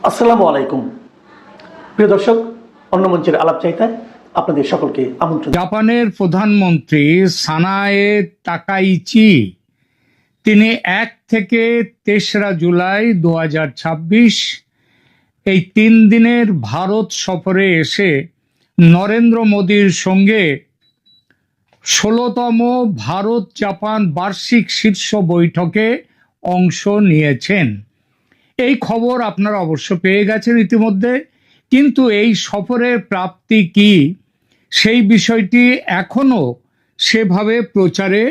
আসসালামু আলাইকুম প্রিয় দর্শক, অন্য মঞ্চের আলাপ চাইতায় আপনাদের সকলকে আমন্ত্রণ। জাপানের প্রধানমন্ত্রী সানায়ে তাকাইচি তিনি 1 থেকে 3রা জুলাই 2026 এই 3 দিনের ভারত সফরে এসে নরেন্দ্র মোদীর সঙ্গে 16তম ভারত জাপান বার্ষিক শীর্ষ বৈঠকে অংশ নিয়েছেন। এই খবর আপনারা অবশ্য পেয়ে গেছেন ইতিমধ্যে, কিন্তু এই সফরের প্রাপ্তি কি সেই বিষয়টি এখনো সেভাবে প্রচারে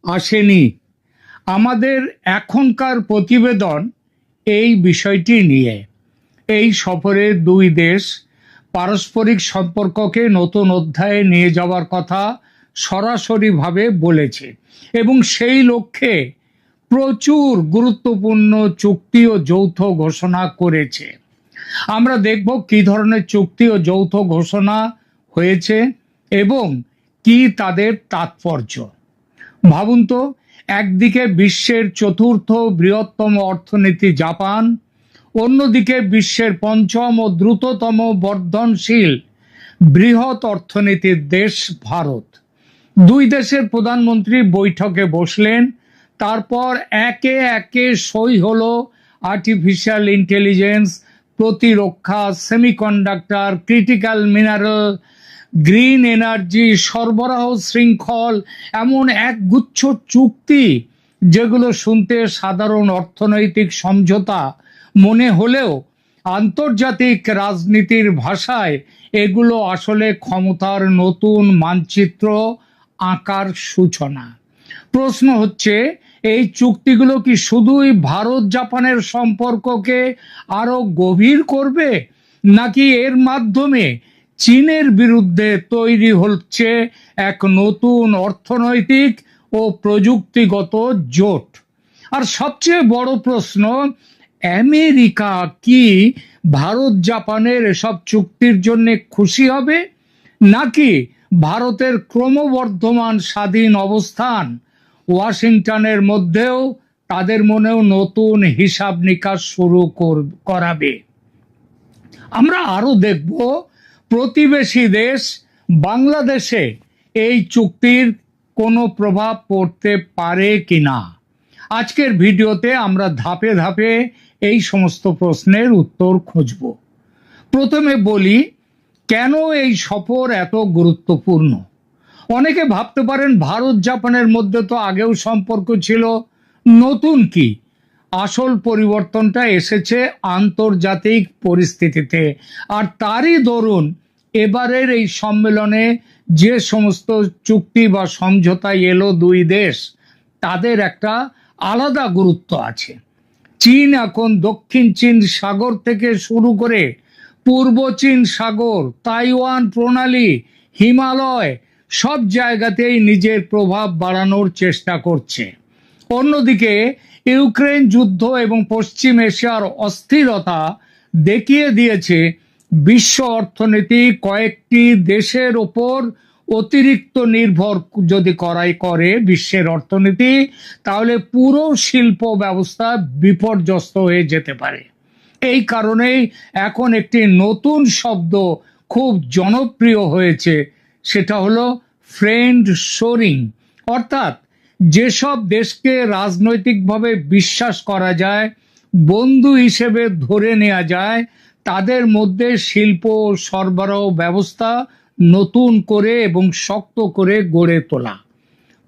আসেনি। আমাদের এখনকার প্রতিবেদন এই বিষয়টি নিয়ে। এই সফরে দুই দেশ পারস্পরিক সম্পর্ককে নতুন অধ্যায়ে নিয়ে যাওয়ার কথা সরাসরিভাবে বলেছে এবং সেই লক্ষ্যে প্রচুর গুরুত্বপূর্ণ চুক্তি ও যৌথ ঘোষণা করেছে। আমরা দেখব কি ধরনের চুক্তি ও যৌথ ঘোষণা হয়েছে এবং কি তাদের তাৎপর্য। ভাবুন তো, একদিকে বিশ্বের চতুর্থ বৃহত্তম অর্থনীতি জাপান, অন্যদিকে বিশ্বের পঞ্চম ও দ্রুততম বর্ধনশীল বৃহৎ অর্থনীতির দেশ ভারত। দুই দেশের প্রধানমন্ত্রী বৈঠকে বসলেন, তারপর একে একে সই হলো আর্টিফিশিয়াল ইন্টেলিজেন্স, প্রতিরক্ষা, semiconductor, critical mineral, green energy, সরবরাহ শৃঙ্খল, এমন একগুচ্ছ চুক্তি যেগুলো শুনতে সাধারণ অর্থনৈতিক সমঝোতা মনে হলেও আন্তর্জাতিক রাজনীতির ভাষায় এগুলো আসলে ক্ষমতার নতুন মানচিত্র আঁকার সূচনা। প্রশ্ন হচ্ছে, এই চুক্তিগুলো কি শুধুই ভারত জাপানের সম্পর্ককে আরো গভীর করবে, নাকি এর মাধ্যমে চীনের বিরুদ্ধে তৈরি হচ্ছে এক নতুন অর্থনৈতিক ও প্রযুক্তিগত জোট? আর সবচেয়ে বড় প্রশ্ন, আমেরিকা কি ভারত জাপানের এসব চুক্তির জন্য খুশি হবে, নাকি ভারতের ক্রমবর্ধমান স্বাধীন অবস্থান ওয়াশিংটনের মধ্যেও তাদের মনেও নতুন হিসাব নিকাশ শুরু করাবে? আমরা আরো দেখব প্রতিবেশী দেশ বাংলাদেশে এই চুক্তির কোনো প্রভাব পড়তে পারে কিনা। আজকের ভিডিওতে আমরা ধাপে ধাপে এই সমস্ত প্রশ্নের উত্তর খুঁজব। প্রথমে বলি, কেন এই সফর এত গুরুত্বপূর্ণ? অনেকে ভাবতে পারেন ভারত জাপানের মধ্যে তো আগেও সম্পর্ক ছিল, নতুন কি? আসল পরিবর্তনটা এসেছে আন্তর্জাতিক পরিস্থিতিতে, আর তারই দরুন এবারের এই সম্মেলনে যে সমস্ত চুক্তি বা সমঝোতা এলো দুই দেশ, তাদের একটা আলাদা গুরুত্ব আছে। চীন এখন দক্ষিণ চীন সাগর থেকে শুরু করে পূর্ব চীন সাগর, তাইওয়ান প্রণালী, হিমালয়, সব জায়গাতেই নিজের প্রভাব বাড়ানোর চেষ্টা করছে। অন্যদিকে ইউক্রেন যুদ্ধ এবং পশ্চিম এশিয়ার অস্থিরতা দেখিয়ে দিয়েছে বিশ্ব অর্থনীতি কয়েকটি দেশের ওপর অতিরিক্ত নির্ভর যদি করে বিশ্বের অর্থনীতি, তাহলে পুরো শিল্প ব্যবস্থা বিপর্যস্ত হয়ে যেতে পারে। এই কারণেই এখন একটি নতুন শব্দ খুব জনপ্রিয় হয়েছে, সেটা হলো ফ্রেন্ড শোরিং। অর্থাৎ যেসব দেশকে রাজনৈতিকভাবে বিশ্বাস করা যায়, বন্ধু হিসেবে ধরে নেওয়া যায়, তাদের মধ্যে শিল্প সরবরাহ ব্যবস্থা নতুন করে এবং শক্ত করে গড়ে তোলা।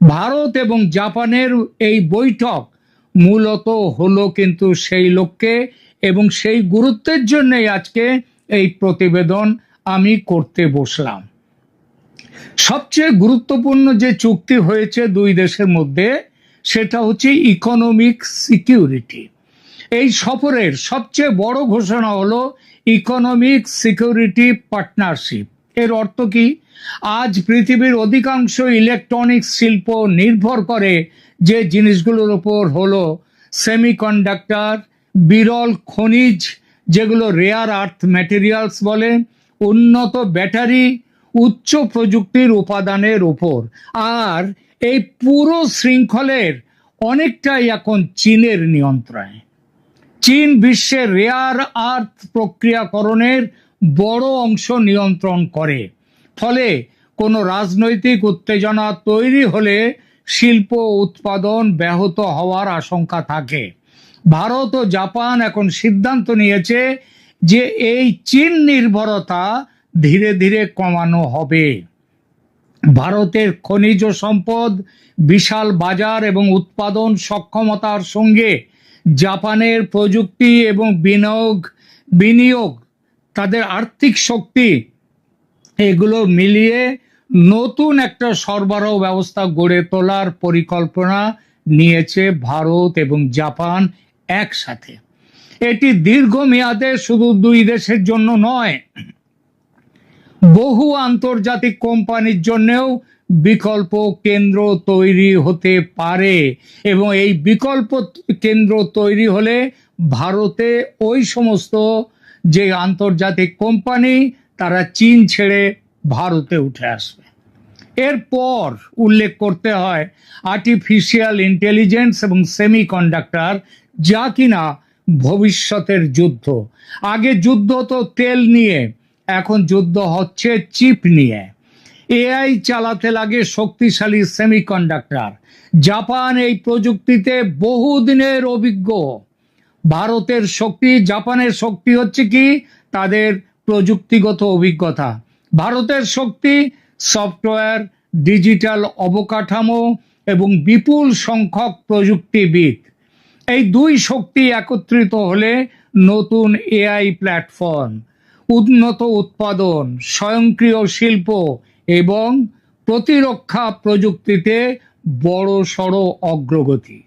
ভারত এবং জাপানের এই বৈঠক মূলত হলো কিন্তু সেই লক্ষ্যে, এবং সেই গুরুত্বের জন্যই আজকে এই প্রতিবেদন আমি করতে বসলাম। সবচেয়ে গুরুত্বপূর্ণ যে চুক্তি হয়েছে দুই দেশের মধ্যে, সেটা হচ্ছে ইকোনমিক সিকিউরিটি। এই সফরের সবচেয়ে বড় ঘোষণা হলো ইকোনমিক সিকিউরিটি পার্টনারশিপ। এর অর্থ কি? আজ পৃথিবীর অধিকাংশ ইলেকট্রনিক্স শিল্প নির্ভর করে যে জিনিসগুলোর উপর হলো সেমিকন্ডাক্টর, বিরল খনিজ যেগুলো রেয়ার আর্থ ম্যাটেরিয়ালস বলে, উন্নত ব্যাটারি, উচ্চ প্রযুক্তির উপাদানের উপর। আর এই পুরো শৃঙ্খলের অনেকটাই এখন চীনের নিয়ন্ত্রণে। চীন বিশ্বের রেয়ার আর্থ প্রক্রিয়াকরণের বড় অংশ নিয়ন্ত্রণ করে। ফলে কোনো রাজনৈতিক উত্তেজনা তৈরি হলে শিল্প উৎপাদন ব্যাহত হওয়ার আশঙ্কা থাকে। ভারত ও জাপান এখন সিদ্ধান্ত নিয়েছে যে এই চীন নির্ভরতা ধীরে ধীরে কমানো হবে। ভারতের খনিজ সম্পদ, বিশাল বাজার এবং উৎপাদন সক্ষমতার সঙ্গে জাপানের প্রযুক্তি এবং বিনিয়োগ, তাদের আর্থিক শক্তি, এগুলো মিলিয়ে নতুন একটা সরবরাহ ব্যবস্থা গড়ে তোলার পরিকল্পনা নিয়েছে ভারত এবং জাপান একসাথে। এটি দীর্ঘমেয়াদে শুধু দুই দেশের জন্য নয়, বহু আন্তর্জাতিক কোম্পানির জন্যও বিকল্প কেন্দ্র তৈরি হতে পারে। এবং এই বিকল্প কেন্দ্র তৈরি হলে ভারতে ওই সমস্ত যে আন্তর্জাতিক কোম্পানি, তারা চীন ছেড়ে ভারতে উঠে আসবে। এরপর উল্লেখ করতে হয় আর্টিফিশিয়াল ইন্টেলিজেন্স এবং সেমিকন্ডাক্টর, যা কিনা ভবিষ্যতের যুদ্ধ। আগে যুদ্ধ তো তেল নিয়ে, এখন যুদ্ধ হচ্ছে চিপ নিয়ে। এআই চালাতে লাগে শক্তিশালী সেমিকন্ডাক্টর। জাপান এই প্রযুক্তিতে বহুদিনের অভিজ্ঞ। ভারতের শক্তি, জাপানের শক্তি হচ্ছে কি তাদের প্রযুক্তিগত অভিজ্ঞতা। ভারতের শক্তি সফটওয়্যার, ডিজিটাল অবকাঠামো এবং বিপুল সংখ্যক প্রযুক্তিবিদ। এই দুই শক্তি একত্রিত হলে নতুন এআই প্ল্যাটফর্ম, উন্নত উৎপাদন, স্বয়ংক্রিয় শিল্প এবং প্রতিরক্ষা প্রযুক্তিতে বড়সড় অগ্রগতি।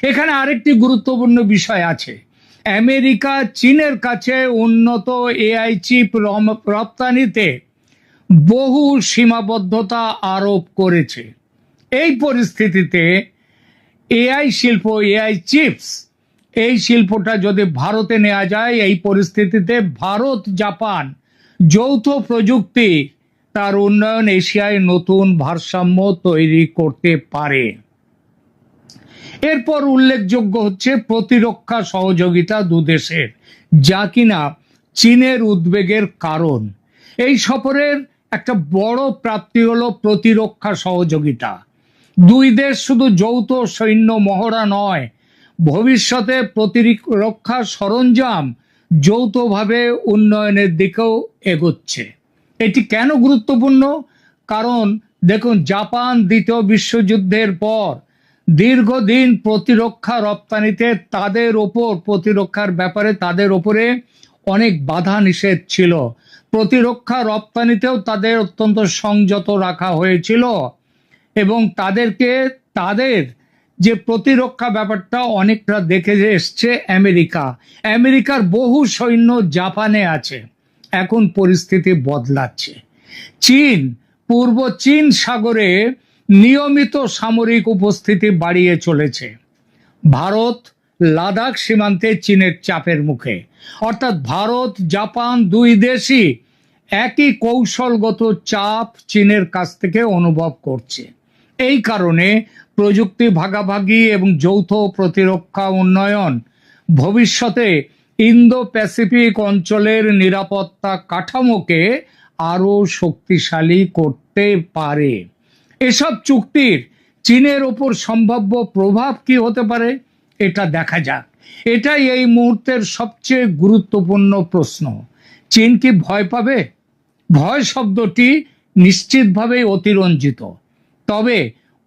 এখানে আরেকটি গুরুত্বপূর্ণ বিষয় আছে। আমেরিকা চীনের কাছে উন্নত এআই চিপ রপ্তানিতে বহু সীমাবদ্ধতা আরোপ করেছে। এই পরিস্থিতিতে এআই শিল্প, এআই চিপস, এই শিল্পটা যদি ভারতে নেওয়া যায়, এই পরিস্থিতিতে ভারত জাপান যৌথ প্রযুক্তি তার উন্নয়ন এশিয়ায় নতুন ভারসাম্য তৈরি করতে পারে। এরপর উল্লেখযোগ্য হচ্ছে প্রতিরক্ষা সহযোগিতা দুদেশের, যা কিনা চীনের উদ্বেগের কারণ। এই সফরের একটা বড় প্রাপ্তি হলো প্রতিরক্ষা সহযোগিতা। দুই দেশ শুধু যৌথ সৈন্য মহড়া নয়, ভবিষ্যতে প্রতিরক্ষা সরঞ্জাম যৌথভাবে উন্নয়নের দিকেও এগোচ্ছে। এটি কেন গুরুত্বপূর্ণ? কারণ দেখুন, জাপান দ্বিতীয় বিশ্বযুদ্ধের পর দীর্ঘদিন প্রতিরক্ষা রপ্তানিতে প্রতিরক্ষার ব্যাপারে তাদের ওপরে অনেক বাধা নিষেধ ছিল। প্রতিরক্ষা রপ্তানিতেও তাদের অত্যন্ত সংযত রাখা হয়েছিল এবং তাদের যে প্রতিরক্ষা ব্যাপারটা অনেকটা দেখে এসছে আমেরিকার বহু সৈন্য জাপানে আছে। এখন পরিস্থিতি বদলাচ্ছে। পূর্ব চীন সাগরে নিয়মিত সামরিক উপস্থিতি বাড়িয়ে চলেছে। ভারত লাদাখ সীমান্তে চীনের চাপের মুখে। অর্থাৎ ভারত জাপান দুই দেশই একই কৌশলগত চাপ চীনের কাছ থেকে অনুভব করছে। এই কারণে প্রযুক্তি ভাগাভাগি এবং যৌথ প্রতিরক্ষা উন্নয়ন ভবিষ্যতে ইন্দো প্যাসিফিক অঞ্চলের নিরাপত্তা কাঠামোকে আরো শক্তিশালী করতে পারে। এসব চুক্তির চীনের ওপর সম্ভাব্য প্রভাব কি হতে পারে, এটা দেখা যাক। এটাই এই মুহূর্তের সবচেয়ে গুরুত্বপূর্ণ প্রশ্ন। চীন কি ভয় পাবে? ভয় শব্দটি নিশ্চিতভাবেই অতিরঞ্জিত, তবে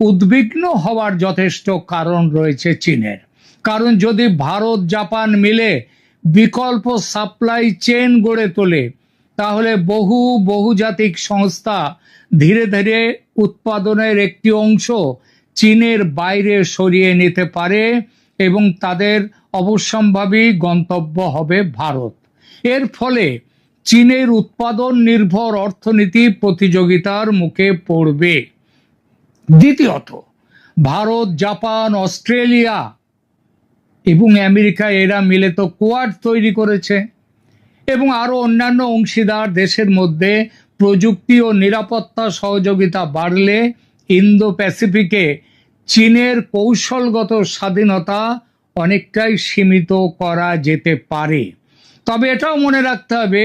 উদ্বিগ্ন হওয়ার যথেষ্ট কারণ রয়েছে চীনের। কারণ যদি ভারত জাপান মিলে বিকল্প সাপ্লাই চেইন গড়ে তোলে, তাহলে বহুজাতিক সংস্থা ধীরে ধীরে উৎপাদনের একটি অংশ চীনের বাইরে সরিয়ে নিতে পারে এবং তাদের অবশ্যম্ভাবী গন্তব্য হবে ভারত। এর ফলে চীনের উৎপাদন নির্ভর অর্থনীতি প্রতিযোগিতার মুখে পড়বে। দ্বিতীয়ত, ভারত জাপান অস্ট্রেলিয়া এবং আমেরিকা এরা মিলে তো কোয়াড তৈরি করেছে এবং আরো অন্যান্য অংশীদার দেশের মধ্যে প্রযুক্তি ও নিরাপত্তা সহযোগিতা বাড়লে ইন্দো প্যাসিফিকে চীনের কৌশলগত স্বাধীনতা অনেকটাই সীমিত করা যেতে পারে। তবে এটাও মনে রাখতে হবে,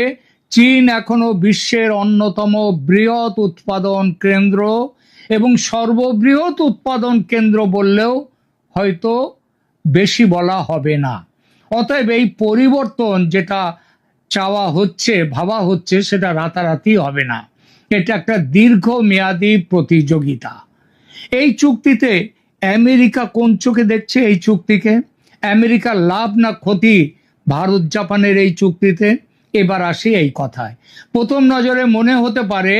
চীন এখনো বিশ্বের অন্যতম বৃহৎ উৎপাদন কেন্দ্র এবং সর্ববৃহৎ উৎপাদন কেন্দ্র বললেও হয়তো বেশি বলা হবে না। অতএব এই পরিবর্তন যেটা চাওয়া হচ্ছে, ভাবা হচ্ছে, সেটা রাতারাতি হবে না। এটা একটা দীর্ঘমেয়াদী প্রতিযোগিতা। এই চুক্তিতে আমেরিকা কোন চোখে দেখছে? এই চুক্তিকে আমেরিকার লাভ না ক্ষতি ভারত জাপানের এই চুক্তিতে? এবার আসি এই কথায়। প্রথম নজরে মনে হতে পারে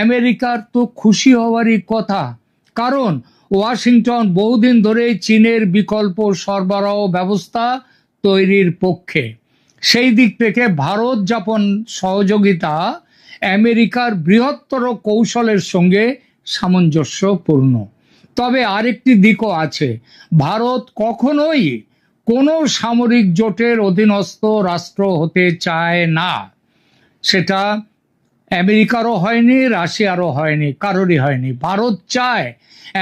আমেরিকার তো খুশি হওয়ারই কথা, কারণ ওয়াশিংটন বহুদিন ধরে চীনের বিকল্প সরবরাহ ব্যবস্থা তৈরির পক্ষে। সেই দিক থেকে ভারত জাপান সহযোগিতা আমেরিকার বৃহত্তর কৌশলের সঙ্গে সামঞ্জস্যপূর্ণ। তবে আরেকটি দিকও আছে, ভারত কখনোই কোনো সামরিক জোটের অধীনস্থ রাষ্ট্র হতে চায় না। সেটা আমেরিকারও হয়নি, রাশিয়ারও হয়নি, কারোরই হয়নি। ভারত চায়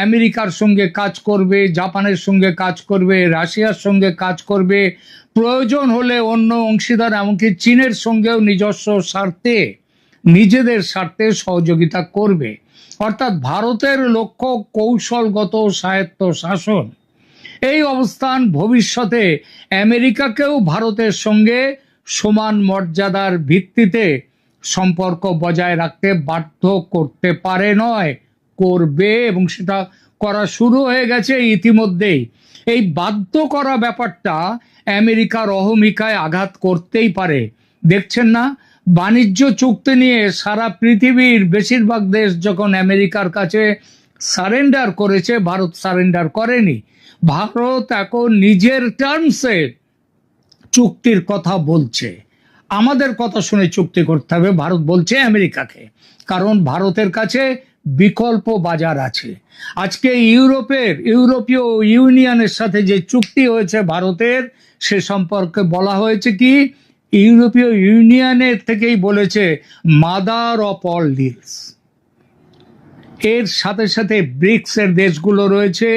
আমেরিকার সঙ্গে কাজ করবে, জাপানের সঙ্গে কাজ করবে, রাশিয়ার সঙ্গে কাজ করবে, প্রয়োজন হলে অন্য অংশীদার এমনকি চীনের সঙ্গেও নিজস্ব স্বার্থে, নিজেদের স্বার্থে সহযোগিতা করবে। অর্থাৎ ভারতের লক্ষ্য কৌশলগত স্বায়ত্ত শাসন। এই অবস্থান ভবিষ্যতে আমেরিকাকেও ভারতের সঙ্গে সমান মর্যাদার ভিত্তিতে সম্পর্ক বজায় রাখতে বাধ্য করতে পারে, নয় করবে, এবং সেটা করা শুরু হয়ে গেছে ইতিমধ্যেই। এই বাধ্য করা ব্যাপারটা আমেরিকার অহমিকায় আঘাত করতেই পারে। দেখছেন না, বাণিজ্য চুক্তি নিয়ে সারা পৃথিবীর বেশিরভাগ দেশ যখন আমেরিকার কাছে সারেন্ডার করেছে, ভারত সারেন্ডার করেনি। ভারত এখন নিজের টার্মসে চুক্তির কথা বলছে। আমাদের কথা শুনে চুক্তি করতে হবে, ভারত বলছে আমেরিকাকে, কারণ ভারতের কাছে বিকল্প বাজার আছে। আজকে ইউরোপীয় ইউনিয়নের সাথে যে চুক্তি হয়েছে ভারতের, সে সম্পর্কে বলা হয়েছে কি, ইউরোপীয় ইউনিয়নের থেকেই বলেছে মাদার অফ অল ডিলস। এর সাথে সাথে ব্রিক্স এর দেশগুলো রয়েছে,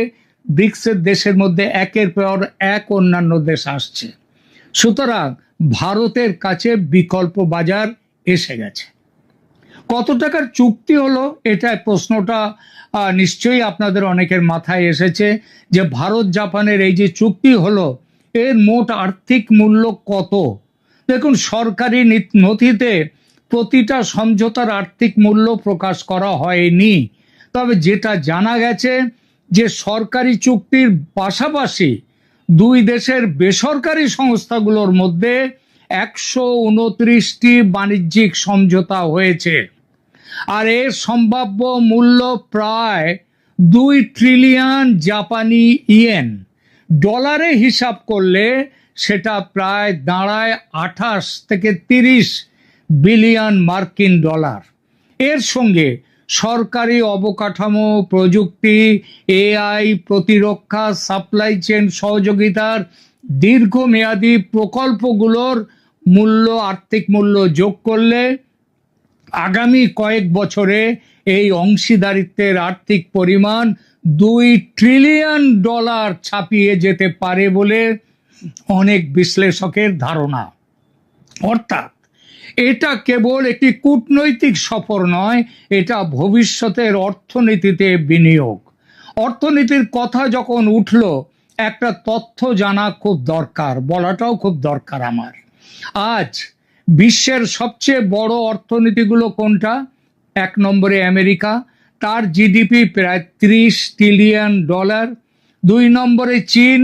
ব্রিক্স এর দেশের মধ্যে একের পর এক অন্যান্য দেশ আসছে। সুতরাং ভারতের কাছে বিকল্প বাজার এসে গেছে। কত টাকার চুক্তি হলো, এটা প্রশ্নটা নিশ্চয়ই আপনাদের অনেকের মাথায় এসেছে, যে ভারত জাপানের এই যে চুক্তি হলো, এর মোট আর্থিক মূল্য কত? দেখুন, সরকারি নথিতে প্রতিটা সমঝোতার আর্থিক মূল্য প্রকাশ করা হয়নি। তবে যেটা জানা গেছে, যে সরকারি চুক্তির পাশাপাশি দুই দেশের বেসরকারি সংস্থাগুলোর মধ্যে 129টি বাণিজ্যিক সমঝোতা হয়েছে। আর এর সম্ভাব্য মূল্য প্রায় 2 ট্রিলিয়ন জাপানি ইয়েন। ডলারে হিসাব করলে সেটা প্রায় দাঁড়ায় 28 থেকে 30 বিলিয়ন মার্কিন ডলার। এর সঙ্গে সরকারি অবকাঠামো, প্রযুক্তি, এআই, প্রতিরক্ষা, সাপ্লাই চেইন সহযোগিতার দীর্ঘমেয়াদী প্রকল্পগুলোর মূল্য, আর্থিক মূল্য যোগ করলে আগামী কয়েক বছরে এই অংশীদারিত্বের আর্থিক পরিমাণ 2 ট্রিলিয়ন ডলার ছাপিয়ে যেতে পারে বলে অনেক বিশ্লেষকের ধারণা। অর্থাৎ এটা কেবল একটি কূটনৈতিক সফর নয়, এটা ভবিষ্যতের অর্থনীতিতে বিনিয়োগ। অর্থনীতির কথা যখন উঠল, একটা তথ্য জানা খুব দরকার, বলাটাও খুব দরকার আমার। আজ বিশ্বের সবচেয়ে বড় অর্থনীতিগুলো কোনটা? 1 নম্বরে আমেরিকা, তার জিডিপি প্রায় 30 ট্রিলিয়ন ডলার। 2 নম্বরে চীন,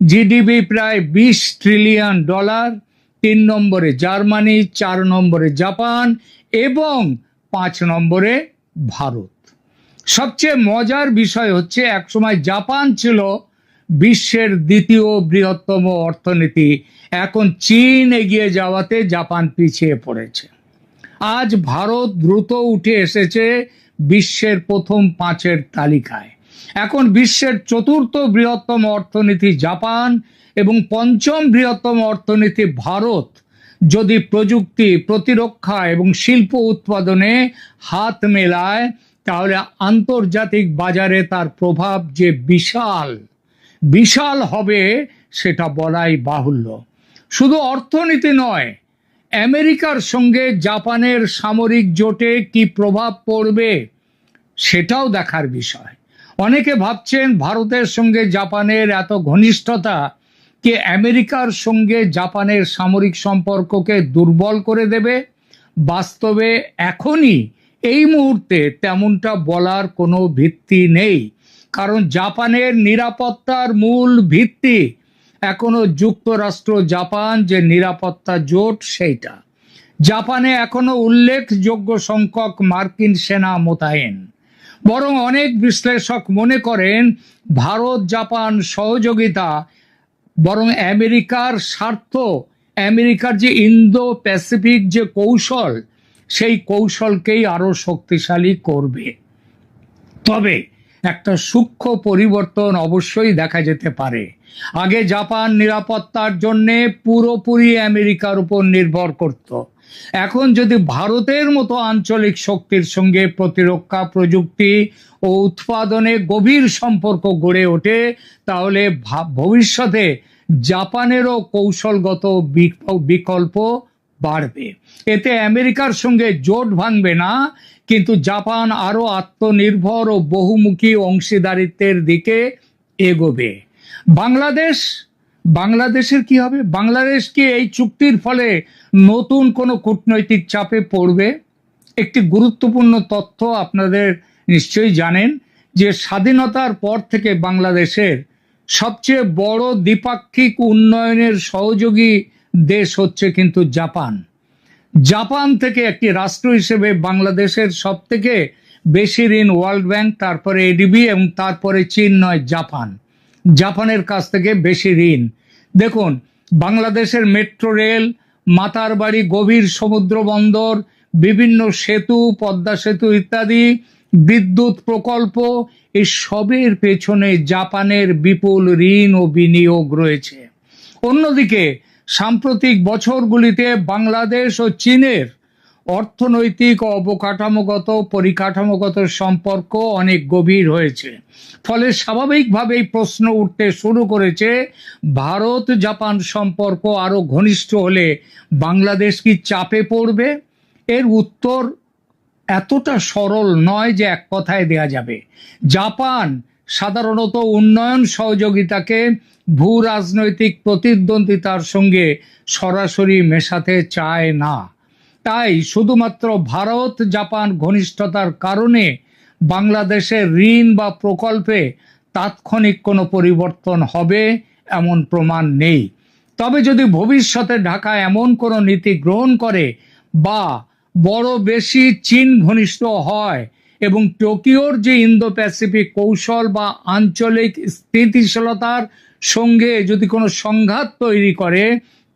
জিডিপি প্রায় 20 ট্রিলিয়ন ডলার। 3 নম্বরে জার্মানি, 4 নম্বরে জাপান এবং 5 নম্বরে ভারত। সবচেয়ে মজার বিষয় হচ্ছে, একসময় জাপান ছিল বিশ্বের দ্বিতীয় বৃহত্তম অর্থনীতি, এখন চীন এগিয়ে যাওয়াতে জাপান পিছিয়ে পড়েছে। আজ ভারত দ্রুত উঠে এসেছে বিশ্বের প্রথম 5-এর তালিকায়। এখন বিশ্বের 4র্থ বৃহত্তম অর্থনীতি জাপান এবং 5ম বৃহত্তম অর্থনীতি ভারত যদি প্রযুক্তি, প্রতিরক্ষা এবং শিল্প উৎপাদনে হাত মেলায়, তাহলে আন্তর্জাতিক বাজারে তার প্রভাব যে বিশাল বিশাল হবে সেটা বলাই বাহুল্য। শুধু অর্থনীতি নয়, আমেরিকার সঙ্গে জাপানের সামরিক জোটে কি প্রভাব পড়বে সেটাও দেখার বিষয়। অনেকে ভাবছেন ভারতের সঙ্গে জাপানের এত ঘনিষ্ঠতা কি আমেরিকার সঙ্গে জাপানের সামরিক সম্পর্ককে দুর্বল করে দেবে। বাস্তবে এখনই এই মুহূর্তে তেমনটা বলার কোনো ভিত্তি নেই, কারণ জাপানের নিরাপত্তার মূল ভিত্তি এখনো যুক্তরাষ্ট্র জাপান যে নিরাপত্তা জোট সেইটা। জাপানে এখনো উল্লেখযোগ্য সংখ্যক মার্কিন সেনা মোতায়েন। বরং অনেক বিশ্লেষক মনে করেন ভারত জাপান সহযোগিতা বরং আমেরিকার স্বার্থ, আমেরিকার যে ইন্দো প্যাসিফিক যে কৌশল, সেই কৌশলকেই আরো শক্তিশালী করবে। তবে একটা সূক্ষ্ম পরিবর্তন অবশ্যই দেখা যেতে পারে। আগে জাপান নিরাপত্তার জন্য পুরোপুরি আমেরিকার উপর নির্ভর করত। এখন যদি ভারতের মতো আঞ্চলিক শক্তির সঙ্গে প্রতিরক্ষা প্রযুক্তি ও উৎপাদনে গভীর সম্পর্ক গড়ে ওঠে, তাহলে ভবিষ্যতে জাপানেরও কৌশলগত বিকল্প বাড়বে। এতে আমেরিকার সঙ্গে জোট ভাঙবে না, কিন্তু জাপান আরো আত্মনির্ভর ও বহুমুখী অংশীদারিত্বের দিকে এগোবে। বাংলাদেশের কি হবে? বাংলাদেশ কি এই চুক্তির ফলে নতুন কোনো কূটনৈতিক চাপে পড়বে? একটি গুরুত্বপূর্ণ তথ্য আপনাদের নিশ্চয়ই জানেন যে স্বাধীনতার পর থেকে বাংলাদেশের সবচেয়ে বড় দ্বিপাক্ষিক উন্নয়নের সহযোগী দেশ হচ্ছে কিন্তু জাপান। জাপান থেকে একটি রাষ্ট্র হিসেবে বাংলাদেশের সব থেকে বেশি ঋণ ওয়ার্ল্ড ব্যাংক, তারপরে এডিবি এবং তারপরে চীন নয় জাপান। জাপানের কাছ থেকে বেশি ঋণ। দেখুন, বাংলাদেশের মেট্রো রেল, মাতারবাড়ি গভীর সমুদ্র বন্দর, বিভিন্ন সেতু, পদ্মা সেতু ইত্যাদি, বিদ্যুৎ প্রকল্প, এই সবের পেছনে জাপানের বিপুল ঋণ ও বিনিয়োগ রয়েছে। অন্যদিকে সাম্প্রতিক বছরগুলিতে বাংলাদেশ ও চীনের অর্থনৈতিক ও অবকাঠামোগত পরিকাঠামোগত সম্পর্ক অনেক গভীর হয়েছে। ফলে স্বাভাবিকভাবেই প্রশ্ন উঠতে শুরু করেছে, ভারত জাপান সম্পর্ক আরো ঘনিষ্ঠ হলে বাংলাদেশ কি চাপে পড়বে? এর উত্তর এতটা সরল নয় যে এক কথায় দেয়া যাবে। জাপান সাধারণত উন্নয়ন সহযোগিতাকে ভূ রাজনৈতিক প্রতিদ্বন্দ্বিতার সঙ্গে সরাসরি মেশাতে চায় না। তাই শুধুমাত্র ভারত জাপান ঘনিষ্ঠতার কারণে বাংলাদেশের ঋণ বা প্রকল্পে তাৎক্ষণিক কোনো পরিবর্তন হবে এমন প্রমাণ নেই। তবে যদি ভবিষ্যতে ঢাকা এমন কোনো নীতি গ্রহণ করে বা বড় বেশি চীন ঘনিষ্ঠ হয় এবং টোকিওর যে ইন্দো প্যাসিফিক কৌশল বা আঞ্চলিক স্থিতিশীলতার সঙ্গে যদি কোনো সংঘাত তৈরি করে,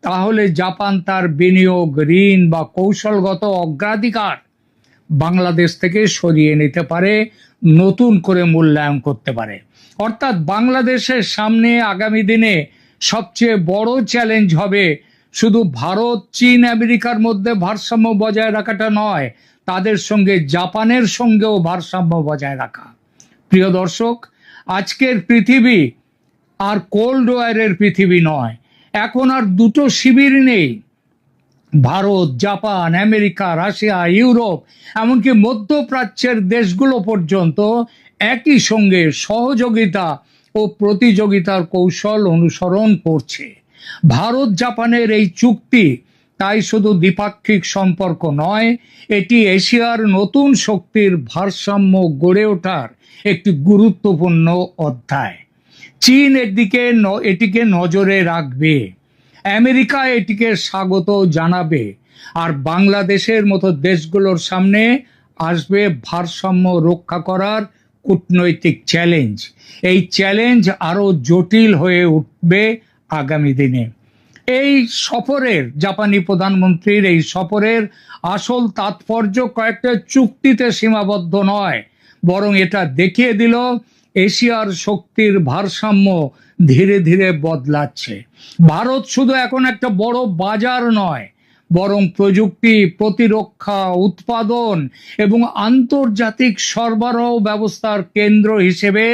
তাহলে জাপান তার বিনিয়োগ, ঋণ বা কৌশলগত অগ্রাধিকার বাংলাদেশ থেকে সরিয়ে নিতে পারে, নতুন করে মূল্যায়ন করতে পারে। অর্থাৎ বাংলাদেশের সামনে আগামী দিনে সবচেয়ে বড় চ্যালেঞ্জ হবে শুধু ভারত চীন আমেরিকার মধ্যে ভারসাম্য বজায় রাখাটা নয়, তাদের সঙ্গে জাপানের সঙ্গেও ভারসাম্য বজায় রাখা। প্রিয় দর্শক, আজকের পৃথিবী আর কোল্ড ওয়ারের পৃথিবী নয়। এখন আর দুটো শিবির নেই। Bharat, Japan, America, Russia, Europe, এমনকি মধ্যপ্রাচ্যের দেশগুলো পর্যন্ত একই সঙ্গে সহযোগিতা ও প্রতিযোগিতার কৌশল অনুসরণ করছে। ভারত জাপানের এই চুক্তি তাই শুধু দ্বিপাক্ষিক সম্পর্ক নয়, এটি এশিয়ার নতুন শক্তির ভারসাম্য গড়ে ওঠার একটি গুরুত্বপূর্ণ অধ্যায়। চীন এটিকে নজরে রাখবে, আমেরিকা এটিকে স্বাগত জানাবে, আর বাংলাদেশের মতো দেশগুলোর সামনে আসবে ভারসাম্য রক্ষা করার কূটনৈতিক চ্যালেঞ্জ। এই চ্যালেঞ্জ আরো জটিল হয়ে উঠবে আগামী দিনে। এই সফরের, জাপানি প্রধানমন্ত্রীর এই সফরের আসল তাৎপর্য কয়েকটা চুক্তিতে সীমাবদ্ধ নয়, বরং এটা দেখিয়ে দিল এশিয়ার শক্তির ভারসাম্য ধীরে ধীরে বদলাচ্ছে। ভারত শুধু এখন একটা বড় বাজার নয়, বরং প্রযুক্তি, প্রতিরক্ষা, উৎপাদন এবং আন্তর্জাতিক সরবরাহ ব্যবস্থার কেন্দ্র হিসেবে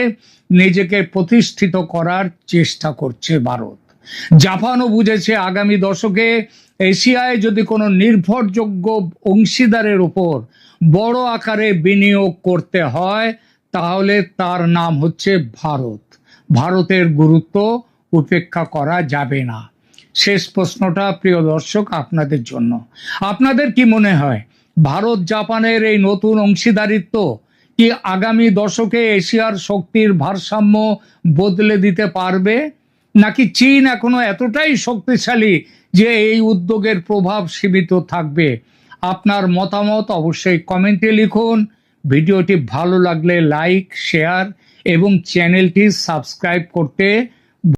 নিজেকে প্রতিষ্ঠিত করার চেষ্টা করছে ভারত। জাপানও বুঝেছে আগামী দশকে এশিয়ায় যদি কোনো নির্ভরযোগ্য অংশীদারের উপর বড় আকারে বিনিয়োগ করতে হয় তাহলে তার নাম হচ্ছে ভারত। ভারতের গুরুত্ব উপেক্ষা করা যাবে না। শেষ প্রশ্নটা প্রিয় দর্শক আপনাদের জন্য, আপনাদের কি মনে হয় ভারত জাপানের এই নতুন অংশীদারিত্ব কি আগামী দশকে এশিয়ার শক্তির ভারসাম্য বদলে দিতে পারবে, নাকি চীন এখনো এতটাই শক্তিশালী যে এই উদ্যোগের প্রভাব সীমিত থাকবে? আপনার মতামত অবশ্যই কমেন্টে লিখুন। ভিডিওটি ভালো লাগলে লাইক, শেয়ার এবং চ্যানেলটি সাবস্ক্রাইব করতে